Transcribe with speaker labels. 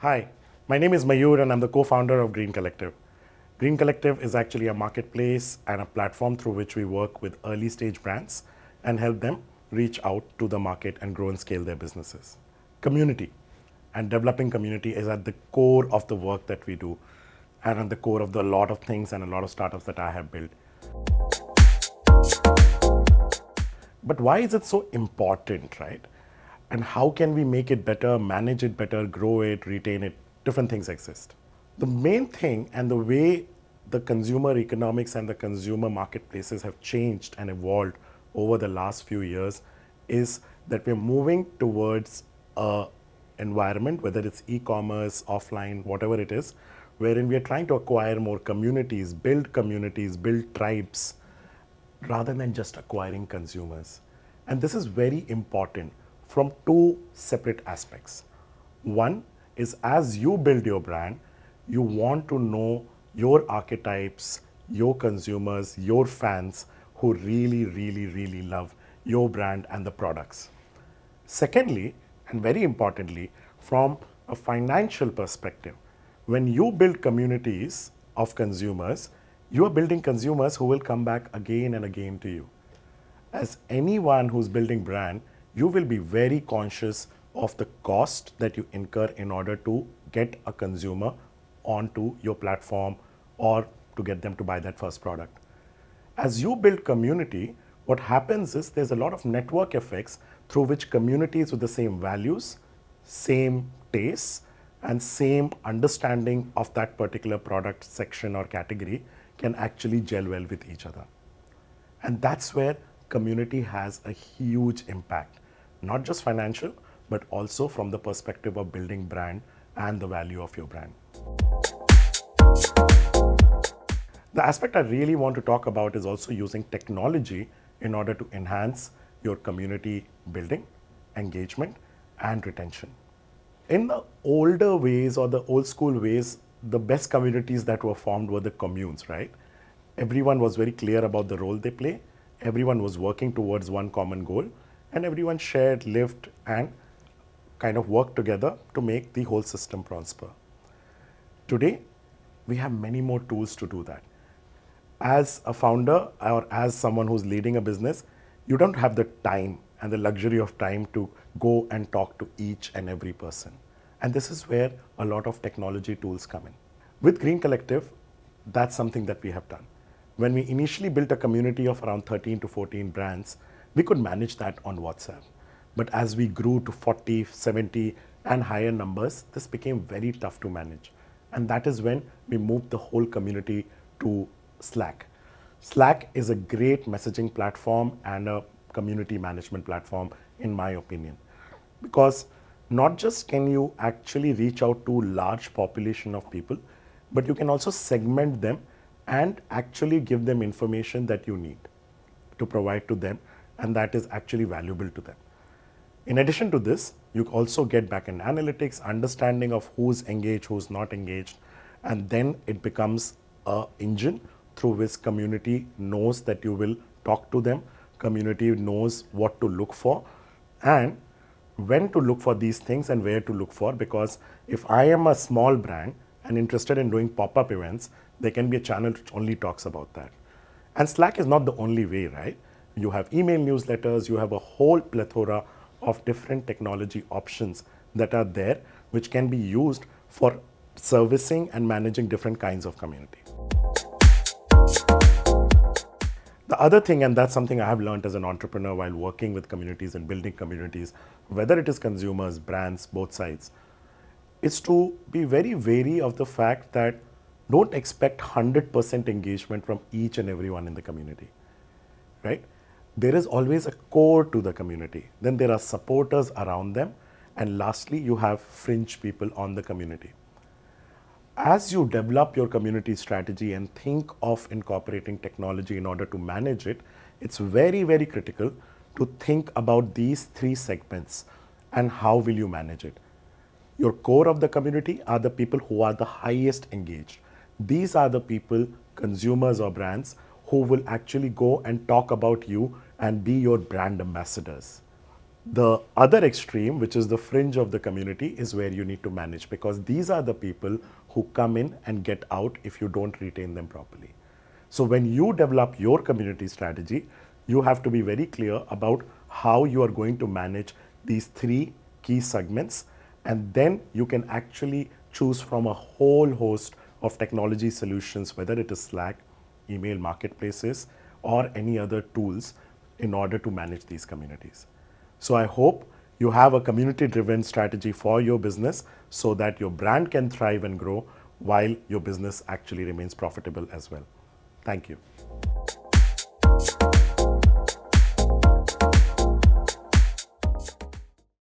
Speaker 1: Hi, my name is Mayur and I'm the co-founder of Green Collective. Green Collective is actually a marketplace and a platform through which we work with early stage brands and help them reach out to the market and grow and scale their businesses. Community and developing community is at the core of the work that we do and at the core of a lot of things and a lot of startups that I have built. But why is it so important, right? And how can we make it better, manage it better, grow it, retain it? Different things exist. The main thing and the way the consumer economics and the consumer marketplaces have changed and evolved over the last few years is that we're moving towards a environment, whether it's e-commerce, offline, whatever it is, wherein we are trying to acquire more communities, build tribes, rather than just acquiring consumers. And this is very important from two separate aspects. One is as you build your brand, you want to know your archetypes, your consumers, your fans who really love your brand and the products. Secondly, and very importantly, from a financial perspective, when you build communities of consumers, you are building consumers who will come back again and again to you. As anyone who's building brand, you will be very conscious of the cost that you incur in order to get a consumer onto your platform or to get them to buy that first product. As you build community, what happens is there's a lot of network effects through which communities with the same values, same tastes, and same understanding of that particular product section or category can actually gel well with each other. And that's where community has a huge impact, not just financial, but also from the perspective of building brand and the value of your brand. The aspect I really want to talk about is also using technology in order to enhance your community building, engagement, and retention. In the older ways or the old school ways, the best communities that were formed were the communes, right? Everyone was very clear about the role they play. Everyone was working towards one common goal, and everyone shared, lived, and kind of worked together to make the whole system prosper. Today, we have many more tools to do that. As a founder or as someone who's leading a business, you don't have the time and the luxury of time to go and talk to each and every person. And this is where a lot of technology tools come in. With Green Collective, that's something that we have done. When we initially built a community of around 13 to 14 brands, we could manage that on WhatsApp. But as we grew to 40, 70 and higher numbers, this became very tough to manage. And that is when we moved the whole community to Slack. Slack is a great messaging platform and a community management platform, in my opinion. Because not just can you actually reach out to large population of people, but you can also segment them and actually give them information that you need to provide to them, and that is actually valuable to them. In addition to this, you also get back-end analytics, understanding of who's engaged, who's not engaged, and then it becomes an engine through which community knows that you will talk to them, community knows what to look for, and when to look for these things and where to look for, because if I am a small brand and interested in doing pop-up events, there can be a channel which only talks about that. And Slack is not the only way, right? You have email newsletters, you have a whole plethora of different technology options that are there, which can be used for servicing and managing different kinds of community. The other thing, and that's something I have learned as an entrepreneur while working with communities and building communities, whether it is consumers, brands, both sides, is to be very wary of the fact that don't expect 100% engagement from each and everyone in the community, right? There is always a core to the community. Then there are supporters around them. And lastly, you have fringe people on the community. As you develop your community strategy and think of incorporating technology in order to manage it, it's very critical to think about these three segments and how will you manage it. Your core of the community are the people who are the highest engaged. These are the people, consumers or brands, who will actually go and talk about you and be your brand ambassadors. The other extreme, which is the fringe of the community, is where you need to manage, because these are the people who come in and get out if you don't retain them properly. So when you develop your community strategy, you have to be very clear about how you are going to manage these three key segments, and then you can actually choose from a whole host of technology solutions, whether it is Slack, email marketplaces, or any other tools in order to manage these communities. So I hope you have a community driven strategy for your business so that your brand can thrive and grow while your business actually remains profitable as well. Thank you.